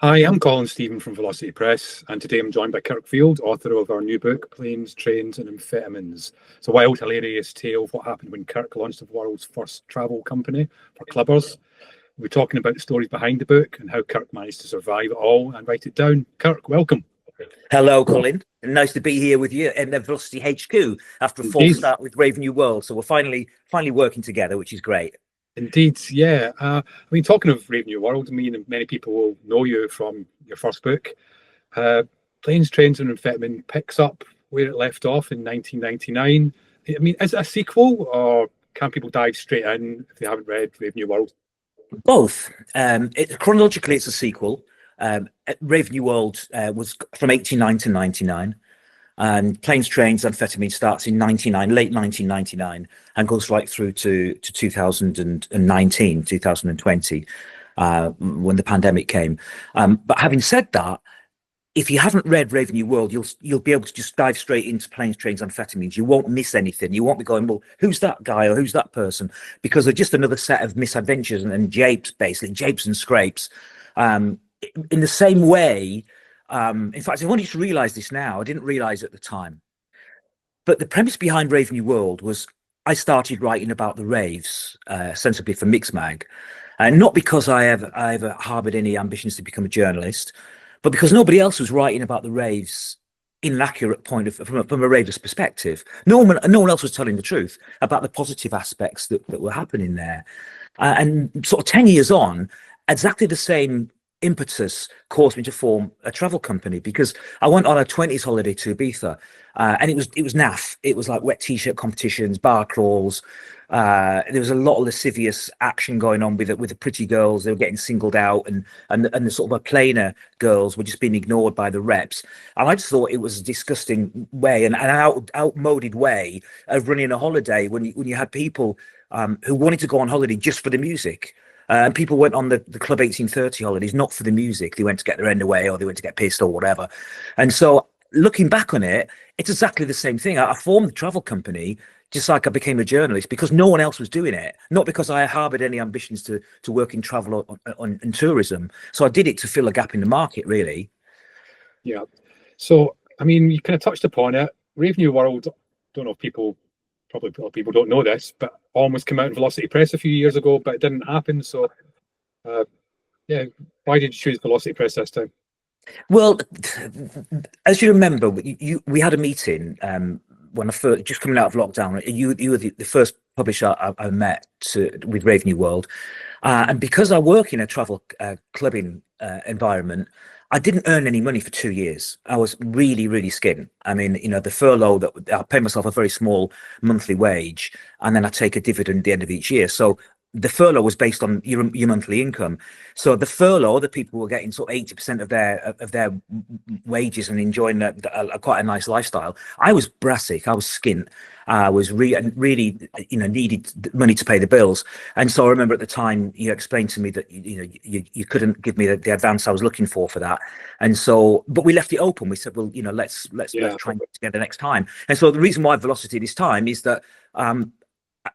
Hi, I'm Colin Steven from Velocity Press, and today I'm joined by Kirk Field, author of our new book, Planes, Trains and Amphetamines. It's a wild, hilarious tale of what happened when Kirk launched the world's first travel company for clubbers. We're talking about the stories behind the book and how Kirk managed to survive it all and write it down. Kirk, welcome. Hello, Colin. Nice to be here with you in the Velocity HQ after a false start with Rave New World. So we're finally working together, which is great. Indeed, yeah. Talking of Rave New World, many people will know you from your first book. Planes, Trains and Amphetamine picks up where it left off in 1999. Is it a sequel, or can people dive straight in if they haven't read Rave New World? Both. Chronologically, it's a sequel. Rave New World was from 89 to 99. And Planes, Trains, Amphetamine starts in late 1999, and goes right through to 2019, 2020, when the pandemic came. But having said that, if you haven't read Rave New World, you'll be able to just dive straight into Planes, Trains, Amphetamines. You won't miss anything. You won't be going, well, who's that guy or who's that person? Because they're just another set of misadventures and japes, basically, japes and scrapes. In the same way, in fact, I wanted to realize this now. I didn't realize at the time. But the premise behind Rave New World was I started writing about the raves, sensibly for Mixmag. And not because I ever harbored any ambitions to become a journalist, but because nobody else was writing about the raves in an accurate point from a raver's perspective. No one else was telling the truth about the positive aspects that were happening there. And sort of 10 years on, exactly the same impetus caused me to form a travel company, because I went on a 20s holiday to Ibiza, and it was naff. It was like wet t-shirt competitions, bar crawls. There was a lot of lascivious action going on with the pretty girls. They were getting singled out, and the sort of a plainer girls were just being ignored by the reps. And I just thought it was a disgusting way and an outmoded way of running a holiday when you had people who wanted to go on holiday just for the music. And people went on the Club 1830 holidays not for the music. They went to get their end away, or they went to get pissed or whatever. And so looking back on it, it's exactly the same thing. I formed the travel company just like I became a journalist because no one else was doing it. Not because I harbored any ambitions to work in travel and tourism. So I did it to fill a gap in the market, really. Yeah. So, you kind of touched upon it. Rave New World, don't know if probably a lot of people don't know this, but almost came out in Velocity Press a few years ago, but it didn't happen. So, why did you choose Velocity Press this time? Well, as you remember, we had a meeting when I first, just coming out of lockdown. You were the first publisher I met with Rave New World, and because I work in a travel clubbing environment, I didn't earn any money for 2 years. I was really, really skint. The furlough, that I pay myself a very small monthly wage, and then I take a dividend at the end of each year. So the furlough was based on your monthly income. So the furlough, the people were getting sort of 80% of their wages and enjoying quite a nice lifestyle. I was brassic. I was skint. I was really, needed money to pay the bills. And so I remember at the time you explained to me that you couldn't give me the advance I was looking for that. And so, but we left it open. We said, well, let's try and get together next time. And so the reason why Velocity this time is that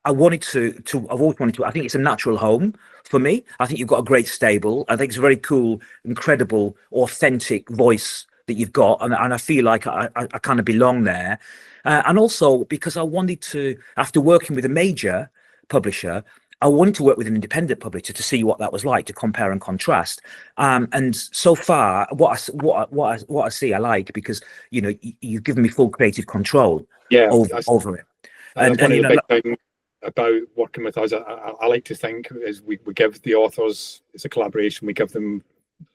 I've always wanted to, I think it's a natural home for me. I think you've got a great stable. I think it's a very cool, incredible, authentic voice that you've got. And I feel like I kind of belong there. And also because I wanted to, after working with a major publisher, I wanted to work with an independent publisher to see what that was like, to compare and contrast. And so far, what I see, I like, because you've given me full creative control over it. And one of the big things about working with us, I like to think, is we give the authors, it's a collaboration. We give them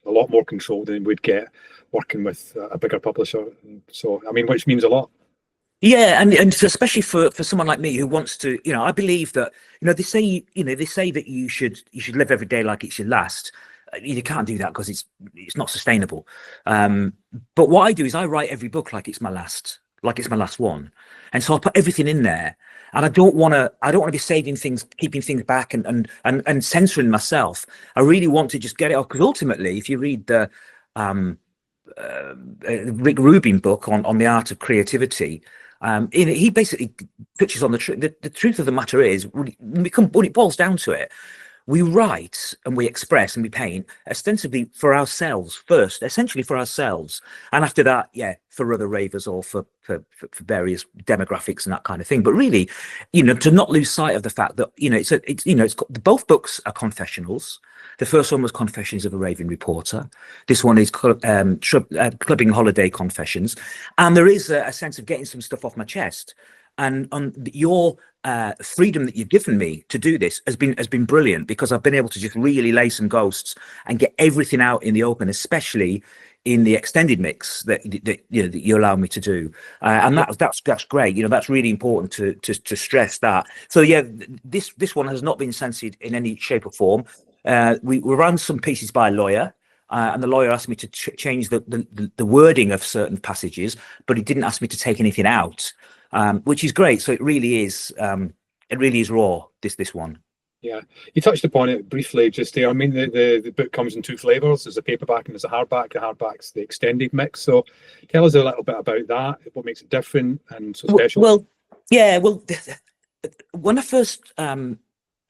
a lot more control than we'd get working with a bigger publisher. So which means a lot. Yeah, and especially for someone like me who wants to, I believe that, they say that you should live every day like it's your last. You can't do that because it's not sustainable. But what I do is I write every book like it's my last one, and so I put everything in there. And I don't want to be saving things, keeping things back, and censoring myself. I really want to just get it off, because ultimately, if you read the Rick Rubin book on the art of creativity, he basically touches on the truth. The truth of the matter is, when it boils down to it, we write and we express and we paint ostensibly for ourselves first, essentially for ourselves, and after that, yeah, for other ravers or for various demographics and that kind of thing. But really, to not lose sight of the fact that both books are confessionals. The first one was Confessions of a Raving Reporter. This one is Clubbing Holiday Confessions, and there is a sense of getting some stuff off my chest. And on your freedom that you've given me to do this has been brilliant, because I've been able to just really lay some ghosts and get everything out in the open, especially in the extended mix that you allow me to do, and that's great. That's really important to stress that. So yeah, this one has not been censored in any shape or form. We ran some pieces by a lawyer. And the lawyer asked me to change the wording of certain passages, but he didn't ask me to take anything out, which is great. So it really is raw. This one. Yeah, you touched upon it briefly just there. I mean, the book comes in two flavors. There's a paperback and there's a hardback. The hardback's the extended mix. So tell us a little bit about that. What makes it different and so special? Well, when I first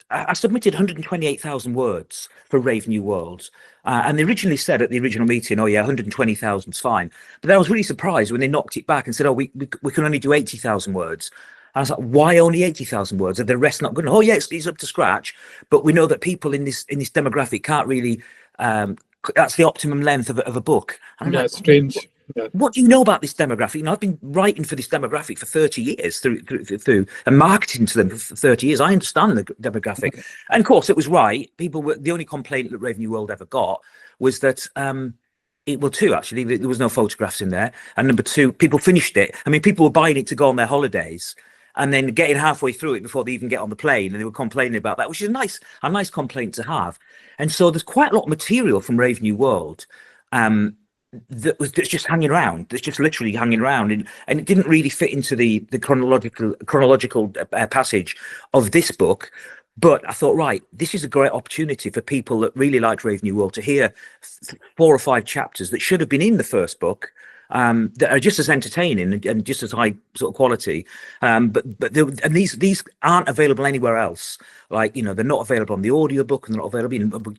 I submitted 128,000 words for Rave New World. And they originally said at the original meeting, oh yeah, 120,000 is fine. But then I was really surprised when they knocked it back and said, oh, we can only do 80,000 words. I was like, why only 80,000 words? Are the rest not good enough? Oh yeah, it's up to scratch. But we know that people in this demographic can't really, that's the optimum length of a book. And yeah, it's strange. Yeah. What do you know about this demographic? I've been writing for this demographic for 30 years through and marketing to them for 30 years. I understand the demographic. And of course, it was right. People were, the only complaint that Rave New World ever got was that, actually, there was no photographs in there. And number two, people finished it. I mean, people were buying it to go on their holidays and then getting halfway through it before they even get on the plane. And they were complaining about that, which is a nice complaint to have. And so there's quite a lot of material from Rave New World, that's just hanging around. That's just literally hanging around, and it didn't really fit into the chronological passage of this book. But I thought, right, this is a great opportunity for people that really liked Rave New World to hear 4 or 5 chapters that should have been in the first book, that are just as entertaining and just as high sort of quality. But these aren't available anywhere else. Like, they're not available on the audiobook, and they're not available.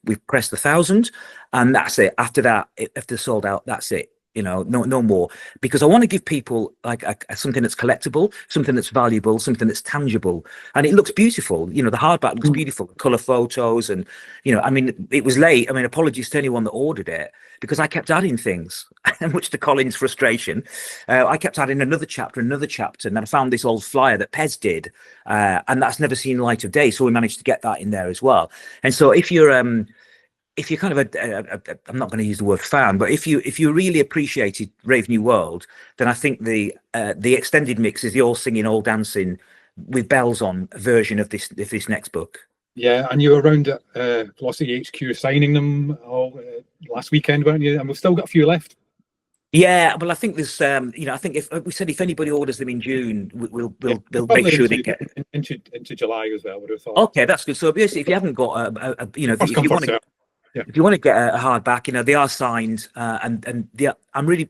We've pressed 1,000, and that's it. After that, if they're sold out, that's it. No more, because I want to give people like something that's collectible, something that's valuable, something that's tangible, and it looks beautiful. The hardback looks beautiful, color photos, and I mean, it was late. I mean, apologies to anyone that ordered it, because I kept adding things, much to Colin's frustration. I kept adding another chapter, and then I found this old flyer that Pez did, and that's never seen light of day. So we managed to get that in there as well. And so if you're kind of I'm not going to use the word fan, but if you really appreciated Rave New World, then I think the extended mix is the all singing, all dancing with bells on version of this next book. Yeah, and you were around at Velocity HQ signing them all last weekend, weren't you? And we've still got a few left. Yeah, well, I think there's, I think if anybody orders them in June, we'll make sure they get into July as well. Would have thought. Okay, that's good. So basically, if you haven't got if you want to get a hardback, they are signed, and I'm really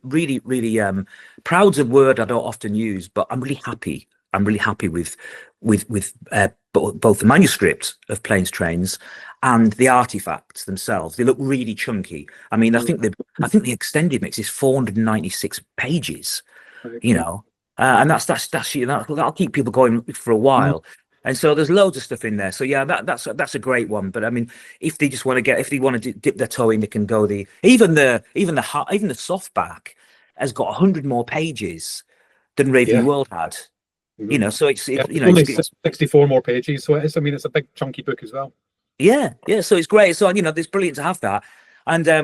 proud's a word I don't often use, but I'm really happy. I'm really happy with both the manuscript of Planes, Trains and the artifacts themselves. They look really chunky. I mean, I think the extended mix is 496 pages, and that'll keep people going for a while. And so there's loads of stuff in there. So yeah, that's a great one. But I mean, if they want to dip their toe in, they can go even the softback has got 100 more pages than Rave New World had. So it's only 64 more pages. So it's a big chunky book as well. Yeah. So it's great. So it's brilliant to have that. And I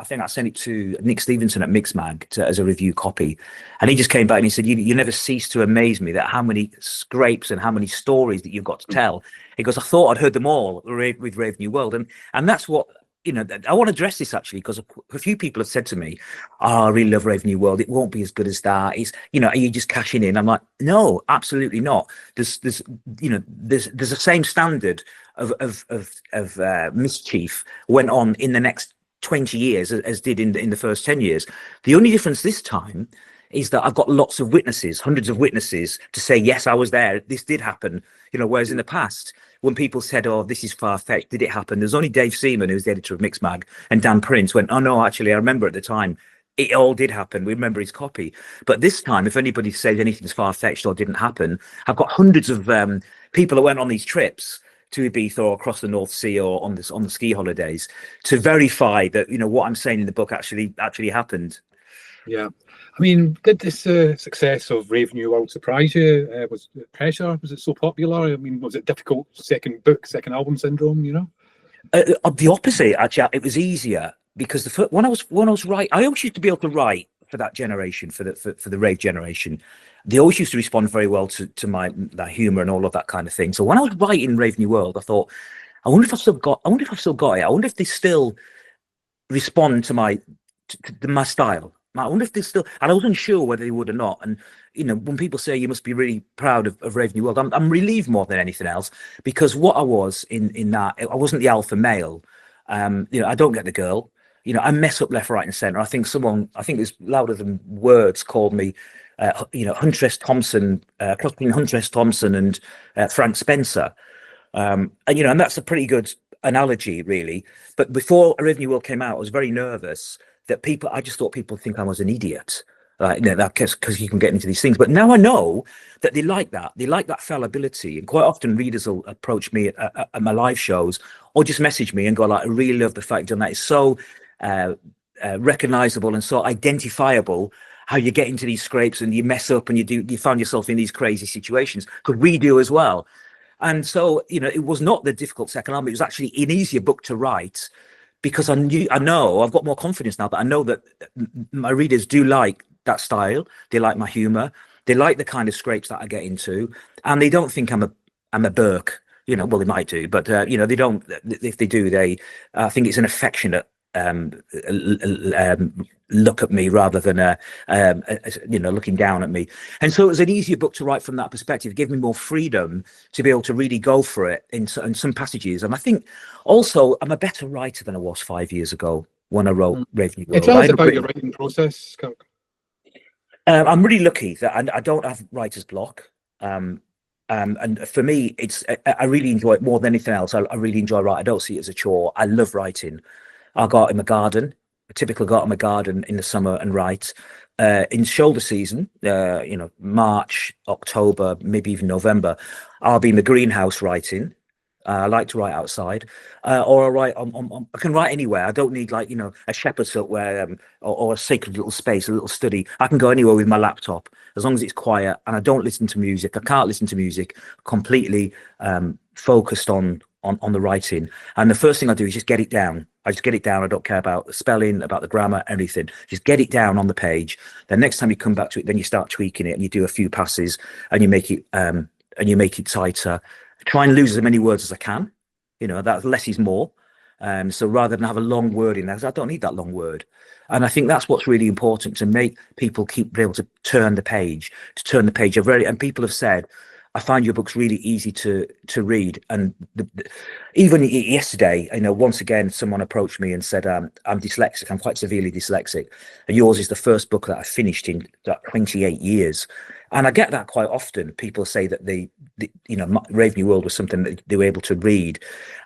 think I sent it to Nick Stevenson at Mixmag as a review copy, and he just came back and he said, "You never cease to amaze me that how many scrapes and how many stories that you've got to tell." He goes, "I thought I'd heard them all with Rave New World," and that's what I want to address this actually, because a few people have said to me, "Oh, I really love Rave New World. It won't be as good as that. It's are you just cashing in?" I'm like, no, absolutely not. There's the same standard of mischief went on in the next 20 years as did in the first 10 years. The only difference this time is that I've got lots of witnesses, hundreds of witnesses to say, yes, I was there. This did happen. Whereas in the past, when people said, oh, this is far-fetched, did it happen? There's only Dave Seaman, who's the editor of Mixmag, and Dan Prince went, oh, no, actually, I remember at the time, it all did happen. We remember his copy. But this time, if anybody said anything's far-fetched or didn't happen, I've got hundreds of people that went on these trips to Ibiza or across the North Sea or on the ski holidays to verify that, what I'm saying in the book actually happened. Yeah. I mean, did this success of Rave New World surprise you? Was it pressure? Was it so popular? I mean, was it difficult second album syndrome, The opposite, actually. It was easier because when I was writing, I always used to be able to write for that generation, for the rave generation. They always used to respond very well to my that humor and all of that kind of thing. So when I was writing Rave New World, I thought, I wonder if I've still got it. I wonder if they still respond to my style. I wonder if they still, and I wasn't sure whether they would or not. And when people say you must be really proud of Rave New World, I'm relieved more than anything else, because what I was in that, I wasn't the alpha male. I don't get the girl. I mess up left, right, and centre. I think it's louder than words called me, Huntress Thompson, cross between Huntress Thompson and Frank Spencer. And that's a pretty good analogy, really. But before Rave New World came out, I was very nervous that I just thought people think I was an idiot, because you can get into these things. But now I know that they like that. They like that fallibility. And quite often readers will approach me at my live shows or just message me and go, like, I really love the fact that it's so recognizable and so identifiable how you get into these scrapes and you mess up and you find yourself in these crazy situations, because we do as well. And so, it was not the difficult second album. It was actually an easier book to write, because I know I've got more confidence now, but I know that my readers do like that style. They like my humor. They like the kind of scrapes that I get into, and they don't think I'm a Burke. Well, they might do, but they don't. If they do, I think it's an affectionate look at me rather than looking down at me. And so it was an easier book to write from that perspective. It gave me more freedom to be able to really go for it in some passages. And I think also I'm a better writer than I was 5 years ago when I wrote Rave New World. Tell us about your writing process, Kirk. I'm really lucky that I don't have writer's block. And for me, I really enjoy it more than anything else. I really enjoy writing. I don't see it as a chore. I love writing. I'll go out in my garden. I typically go out in my garden in the summer and write. In shoulder season, March, October, maybe even November, I'll be in the greenhouse writing. I like to write outside, or I write I can write anywhere. I don't need a shepherd's hut or a sacred little space, a little study. I can go anywhere with my laptop as long as it's quiet and I don't listen to music. I can't listen to music. Completely focused on the writing. And the first thing I do is just get it down. I just get it down. I don't care about the spelling, about the grammar, anything. Just get it down on the page. The next time you come back to it, then you start tweaking it and you do a few passes and you make it tighter. Try and lose as many words as I can. That less is more. So rather than have a long word in there, I don't need that long word. And I think that's what's really important, to make people be able to turn the page. And people have said, I find your books really easy to read. And even yesterday, once again, someone approached me and said, I'm dyslexic. I'm quite severely dyslexic. And yours is the first book that I finished in 28 years. And I get that quite often. People say that Rave New World was something that they were able to read,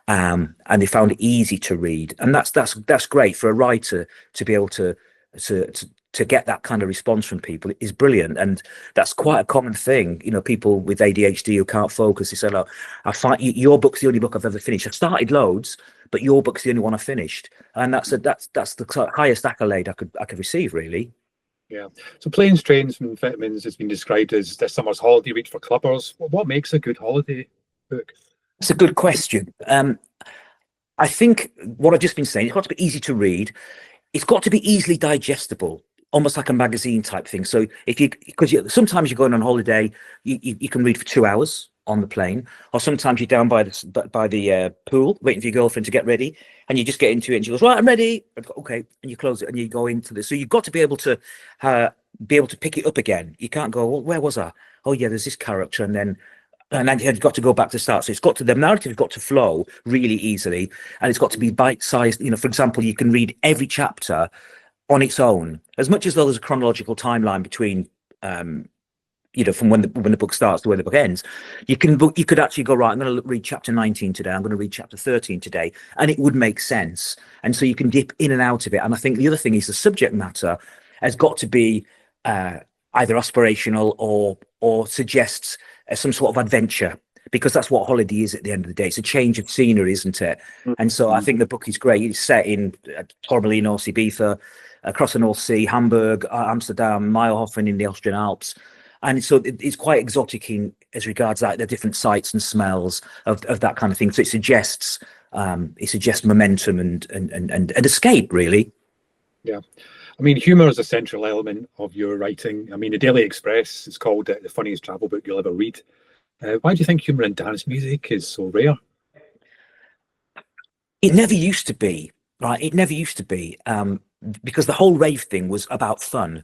and they found it easy to read. And that's great for a writer to be able to get that kind of response from people. Is brilliant. And that's quite a common thing. People with ADHD who can't focus, they say, look, I find your book's the only book I've ever finished. I've started loads, but your book's the only one I finished. And that's the highest accolade I could receive, really. Yeah. So Planes, Trains and Amphetamines has been described as this summer's holiday read for clubbers. What makes a good holiday book? It's a good question. I think what I've just been saying, it's got to be easy to read. It's got to be easily digestible, almost like a magazine type thing. So because sometimes you're going on holiday, you can read for 2 hours on the plane, or sometimes you're down by the pool waiting for your girlfriend to get ready, and you just get into it and she goes, right, I'm ready. Okay, and you close it and you go into this. So you've got to be able to pick it up again. You can't go, well, where was I? Oh yeah, there's this character, and then you've got to go back to start. So the narrative's got to flow really easily, and it's got to be bite-sized. For example, you can read every chapter on its own, as much as though there's a chronological timeline between from when the book starts to when the book ends. You could actually go, right, I'm going to read chapter 19 today, I'm going to read chapter 13 today, and it would make sense. And so you can dip in and out of it. And I think the other thing is the subject matter has got to be either aspirational or suggests some sort of adventure, because that's what holiday is at the end of the day. It's a change of scenery, isn't it? And so I think the book is great. It's set in Torremolinos, Ibiza, across the North Sea, Hamburg, Amsterdam, Mayrhofen in the Austrian Alps. And so it's quite exotic in as regards like the different sights and smells of that kind of thing. So it suggests momentum and escape, really. Yeah. I mean, humour is a central element of your writing. I mean, the Daily Express is called the funniest travel book you'll ever read. Why do you think humour in dance music is so rare? It never used to be, right? It never used to be, because the whole rave thing was about fun.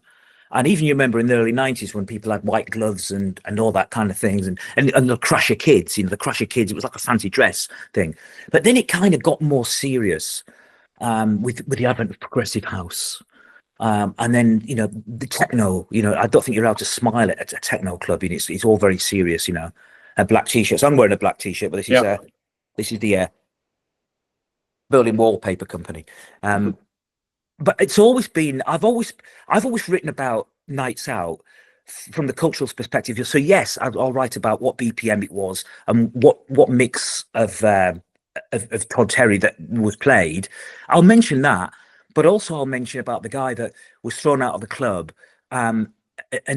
And even you remember in the early 90s when people had white gloves and all that kind of things, and the Crusher Kids, the Crusher Kids, it was like a fancy dress thing. But then it kind of got more serious with the advent of progressive house. And then, the techno, I don't think you're allowed to smile at a techno club. It's all very serious, black t-shirts. I'm wearing a black t-shirt, but this is the Berlin Wallpaper Company. But it's always been, I've always written about nights out from the cultural perspective. So yes, I'll write about what BPM it was and what mix of Todd Terry that was played. I'll mention that, but also I'll mention about the guy that was thrown out of the club, and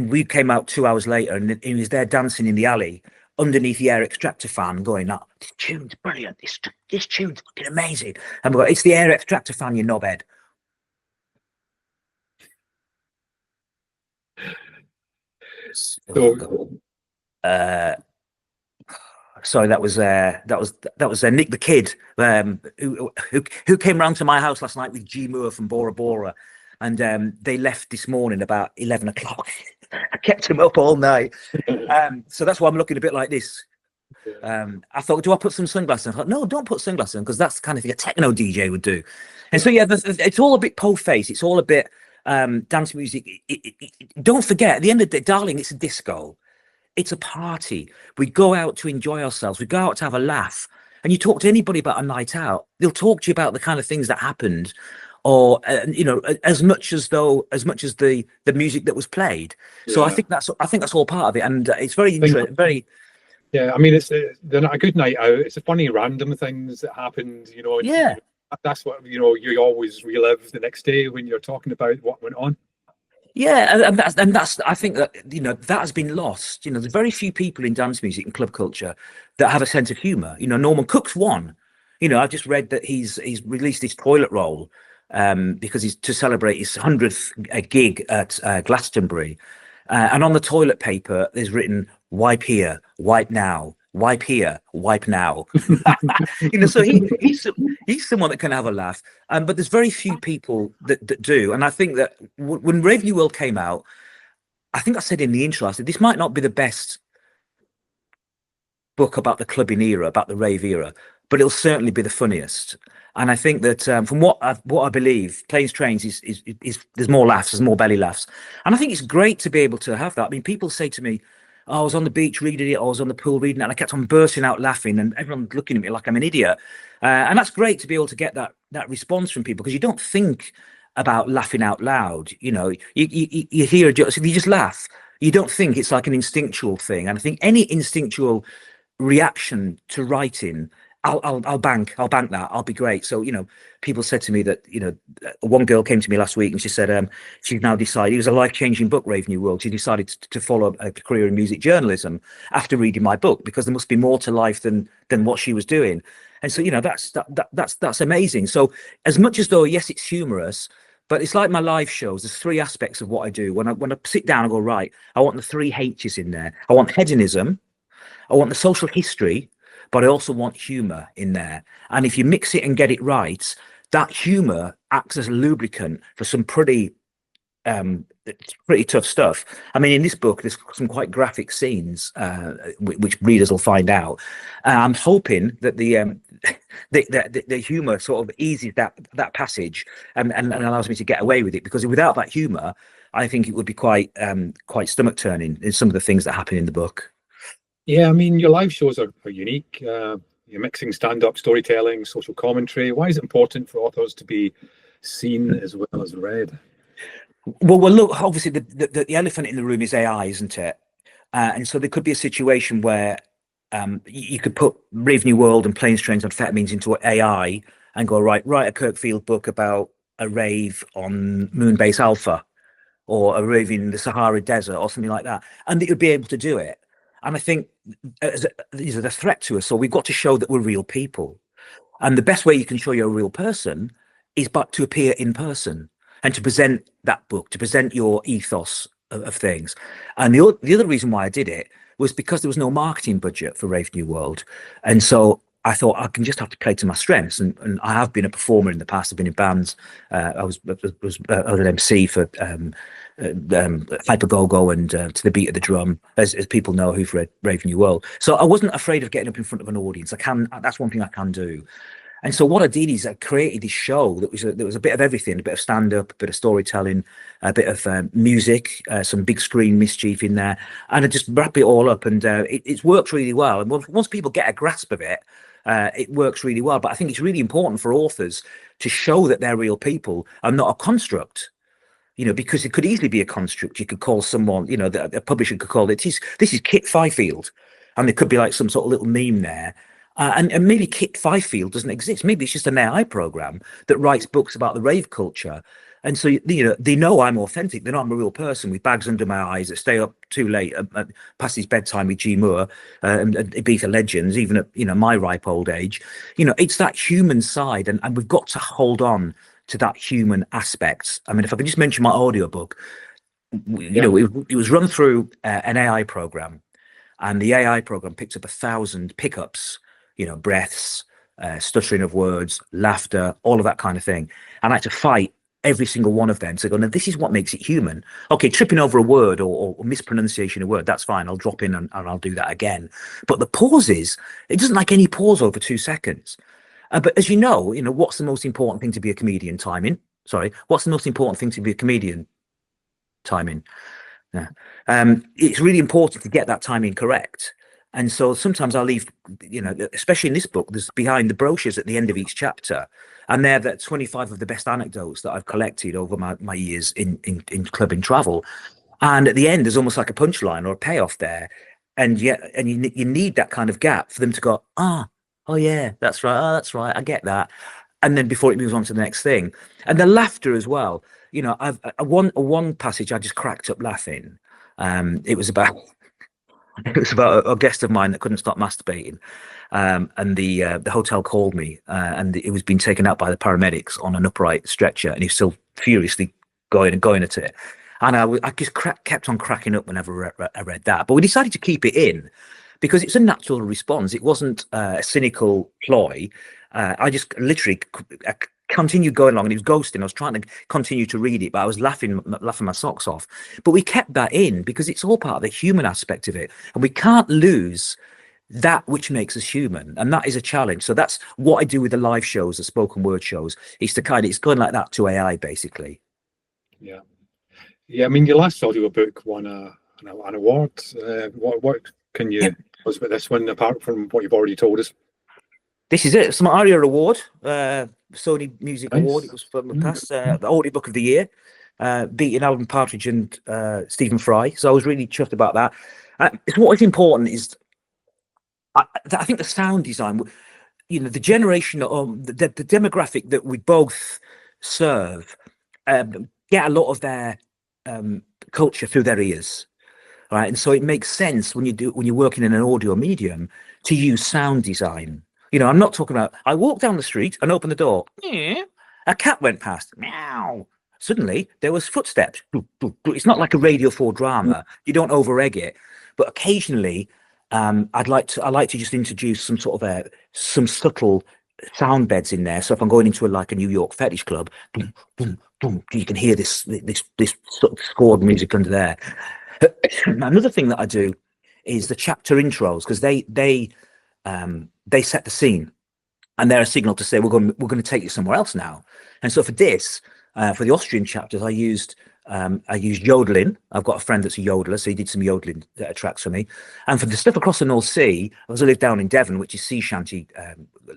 we came out 2 hours later, and he was there dancing in the alley underneath the air extractor fan, going, "Oh, this tune's brilliant. This tune's fucking amazing." And we go, "It's the air extractor fan, you knobhead." So, sorry, that was Nick the Kid, who came round to my house last night with G Moore from Bora Bora, and they left this morning about 11 o'clock. I kept him up all night, so that's why I'm looking a bit like this. I thought, do I put some sunglasses on? I thought, no, don't put sunglasses on, because that's the kind of thing a techno DJ would do. And so it's all a bit po-face. It's all a bit dance music. Don't forget, at the end of the day, darling, it's a disco. It's a party. We go out to enjoy ourselves. We go out to have a laugh. And you talk to anybody about a night out, they'll talk to you about the kind of things that happened, or as much as the music that was played. So I think that's all part of it, and it's very interesting. Very. Yeah, I mean, it's a good night out. It's a funny random things that happened. Yeah. That's what you always relive the next day when you're talking about what went on. Yeah, and that's I think that that has been lost. There's very few people in dance music and club culture that have a sense of humor. Norman Cook's one. I've just read that he's released his toilet roll because he's to celebrate his 100th gig at Glastonbury, and on the toilet paper there's written "Wipe here, wipe now." Wipe here, wipe now. So he's someone that can have a laugh. But there's very few people that do. And I think that when Rave New World came out, I think I said in the intro, I said, this might not be the best book about the clubbing era, about the rave era, but it'll certainly be the funniest. And I think that from what I believe, Planes, Trains is there's more laughs, there's more belly laughs. And I think it's great to be able to have that. I mean, people say to me, I was on the beach reading it, I was on the pool reading it, and I kept on bursting out laughing, and everyone's looking at me like I'm an idiot. And that's great to be able to get that response from people, because you don't think about laughing out loud. You hear a joke, so you just laugh. You don't think it's like an instinctual thing. And I think any instinctual reaction to writing, I'll bank that. I'll be great. So people said to me that one girl came to me last week and she said she's now decided, it was a life-changing book, Rave New World. She decided to follow a career in music journalism after reading my book, because there must be more to life than what she was doing. And so that's amazing. So as much as though yes, it's humorous, but it's like my live shows. There's three aspects of what I do. When I sit down and go, right, I want the 3 H's in there. I want hedonism, I want the social history, but I also want humor in there. And if you mix it and get it right, that humor acts as a lubricant for some pretty tough stuff. I mean, in this book, there's some quite graphic scenes, which readers will find out. I'm hoping that the the humor sort of eases that passage and allows me to get away with it, because without that humor, I think it would be quite stomach turning in some of the things that happen in the book. Yeah, I mean, your live shows are unique. You're mixing stand-up storytelling, social commentary. Why is it important for authors to be seen as well as read? Well, look, obviously the elephant in the room is AI, isn't it? And so there could be a situation where you could put Rave New World and Planes, Trains, Amphetamines into AI and go, write a Kirk Field book about a rave on Moonbase Alpha, or a rave in the Sahara Desert, or something like that, and it would be able to do it. And I think these are the threat to us. So we've got to show that we're real people. And the best way you can show you're a real person is but to appear in person and to present that book, to present your ethos of things. And the other reason why I did it was because there was no marketing budget for Rave New World. And so I thought I can just have to play to my strengths. And I have been a performer in the past. I've been in bands. I was an MC for Hyper Go-Go and To the Beat of the Drum, as people know who've read Rave New World. So I wasn't afraid of getting up in front of an audience. That's one thing I can do. And so what I did is I created this show that was a bit of everything, a bit of stand-up, a bit of storytelling, a bit of music, some big screen mischief in there, and I just wrap it all up, and it's worked really well. And once people get a grasp of it, it works really well. But I think it's really important for authors to show that they're real people and not a construct. Because it could easily be a construct. You could call someone, a publisher could call it, this is Kit Fifield, and there could be like some sort of little meme there. And maybe Kit Fifield doesn't exist. Maybe it's just an AI program that writes books about the rave culture. And so, they know I'm authentic. They know I'm a real person with bags under my eyes that stay up too late, past his bedtime with G. Moore and Ibiza legends, even at, my ripe old age. It's that human side. And we've got to hold on to that human aspect. I mean, if I can just mention my audiobook, it was run through an AI program, and the AI program picked up 1,000 pickups, breaths, stuttering of words, laughter, all of that kind of thing. And I had to fight every single one of them to go, now, this is what makes it human. Okay, tripping over a word or mispronunciation of a word, that's fine. I'll drop in and I'll do that again. But the pauses, it doesn't like any pause over 2 seconds. But as you know, what's the most important thing to be a comedian? Timing. Sorry, what's the most important thing to be a comedian? Timing. Yeah. It's really important to get that timing correct. And so sometimes I'll leave, especially in this book, there's behind the brochures at the end of each chapter, and they're the 25 of the best anecdotes that I've collected over my years in clubbing travel. And at the end, there's almost like a punchline or a payoff there. And you need that kind of gap for them to go, oh yeah, that's right. Oh, that's right. I get that. And then before it moves on to the next thing, and the laughter as well. I've one passage I just cracked up laughing. It was about a guest of mine that couldn't stop masturbating, and the hotel called me, and it was being taken out by the paramedics on an upright stretcher, and he's still furiously going at it. And I just kept on cracking up whenever I read that. But we decided to keep it in because it's a natural response. It wasn't a cynical ploy. I just literally continued going along, and it was ghosting. I was trying to continue to read it, but I was laughing my socks off. But we kept that in because it's all part of the human aspect of it, and we can't lose that which makes us human, and that is a challenge. So that's what I do with the live shows, the spoken word shows. It's going like that to AI, basically. Yeah. I mean, your last audiobook won an award. What can you tell us about this one, apart from what you've already told us? This is it. It's my ARIA award, Sony Music Award. It was from the past, the audiobook of the year, beating Alan Partridge and Stephen Fry. So I was really chuffed about that. What is important is, I think the sound design, the generation, the demographic that we both serve, get a lot of their culture through their ears. Right. And so it makes sense when you're working in an audio medium to use sound design. I'm not talking about, I walked down the street and opened the door. A cat went past. Meow. Suddenly there was footsteps. It's not like a Radio 4 drama. You don't over-egg it. But occasionally, I like to just introduce some sort of some subtle sound beds in there. So if I'm going into a New York fetish club, boom, boom, boom, you can hear this sort of scored music under there. Another thing that I do is the chapter intros, because they set the scene. and they're a signal to say we're going to take you somewhere else now. And so for this, for the Austrian chapters, I used yodeling. I've got a friend that's a yodeler, so he did some yodeling tracks for me. And for the stuff across the North Sea, as I live down in Devon, which is sea shanty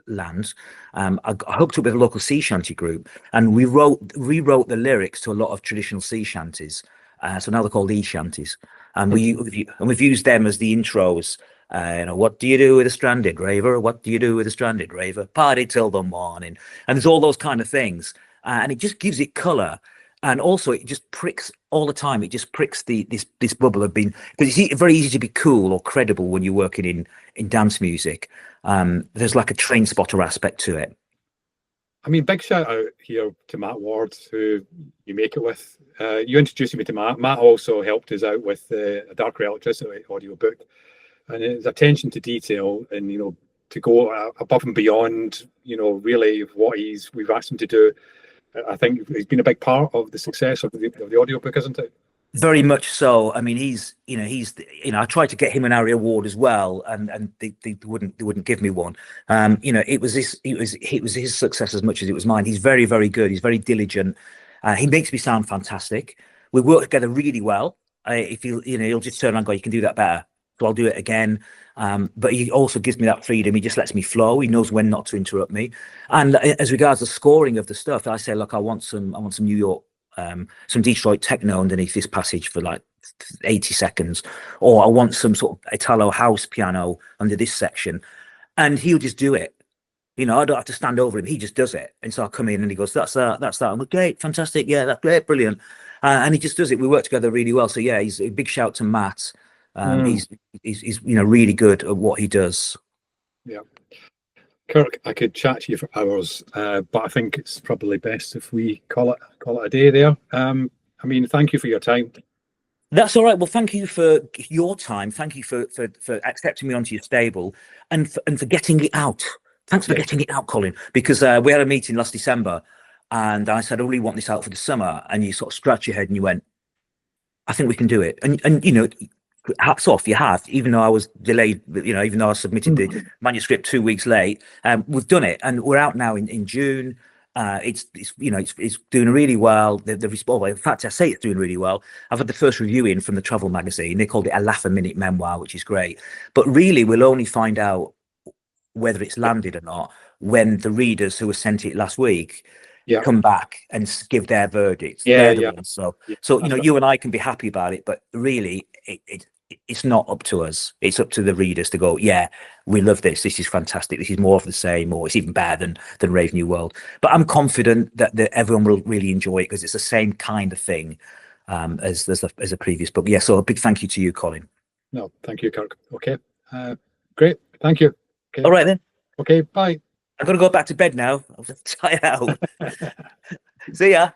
land, I hooked up with a local sea shanty group, and we rewrote the lyrics to a lot of traditional sea shanties. So now they're called shanties, and we've used them as the intros. What do you do with a stranded raver? What do you do with a stranded raver? Party till the morning. And there's all those kind of things. And it just gives it color. And also it just pricks all the time. It just pricks this bubble of being, because it's very easy to be cool or credible when you're working in dance music. There's like a train spotter aspect to it. I mean, big shout out here to Matt Ward, who you make it with. You introduced me to Matt. Matt also helped us out with a Darker Electricity audio book. And his attention to detail, and to go above and beyond, really what we've asked him to do. I think he's been a big part of the success of the audiobook, isn't it? Very much so. I mean, he's I tried to get him an ARIA award as well, and they wouldn't give me one. It was his success as much as it was mine. He's very, very good. He's very diligent. He makes me sound fantastic. We work together really well. If he'll just turn around and go, "You can do that better." So I'll do it again. But he also gives me that freedom. He just lets me flow. He knows when not to interrupt me. And as regards the scoring of the stuff, I say, look, I want some New York, some Detroit techno underneath this passage for like 80 seconds, or I want some sort of Italo house piano under this section, and he'll just do it. I don't have to stand over him. He just does it. And so I come in and he goes, that's that. I'm like, great, fantastic. Yeah, that's great, brilliant. And he just does it. We work together really well. So yeah, he's a big shout to Matt. He's really good at what he does. Yeah, Kirk, I could chat to you for hours, but I think it's probably best if we call it a day there. I mean, thank you for your time. That's all right. Well, thank you for your time. Thank you for accepting me onto your stable, and for getting it out. Thanks for getting it out, Colin, because we had a meeting last December, and I said I really want this out for the summer, and you sort of scratched your head and you went, I think we can do it, and hats off, you have, even though I was delayed, even though I submitted the manuscript 2 weeks late. We've done it, and we're out now in June. It's doing really well. The response, in fact, I say it's doing really well. I've had the first review in from the travel magazine. They called it a laugh a minute memoir, which is great. But really, we'll only find out whether it's landed or not when the readers who were sent it last week come back and give their verdicts. So you and I can be happy about it, but really it's not up to us. It's up to the readers to go, yeah, we love this. This is fantastic. This is more of the same, or it's even better than Rave New World. But I'm confident that everyone will really enjoy it because it's the same kind of thing as a previous book. Yeah, so a big thank you to you, Colin. No, thank you, Kirk. Okay, great. Thank you. Okay. All right then. Okay, bye. I'm going to go back to bed now. I'm tired out. See ya.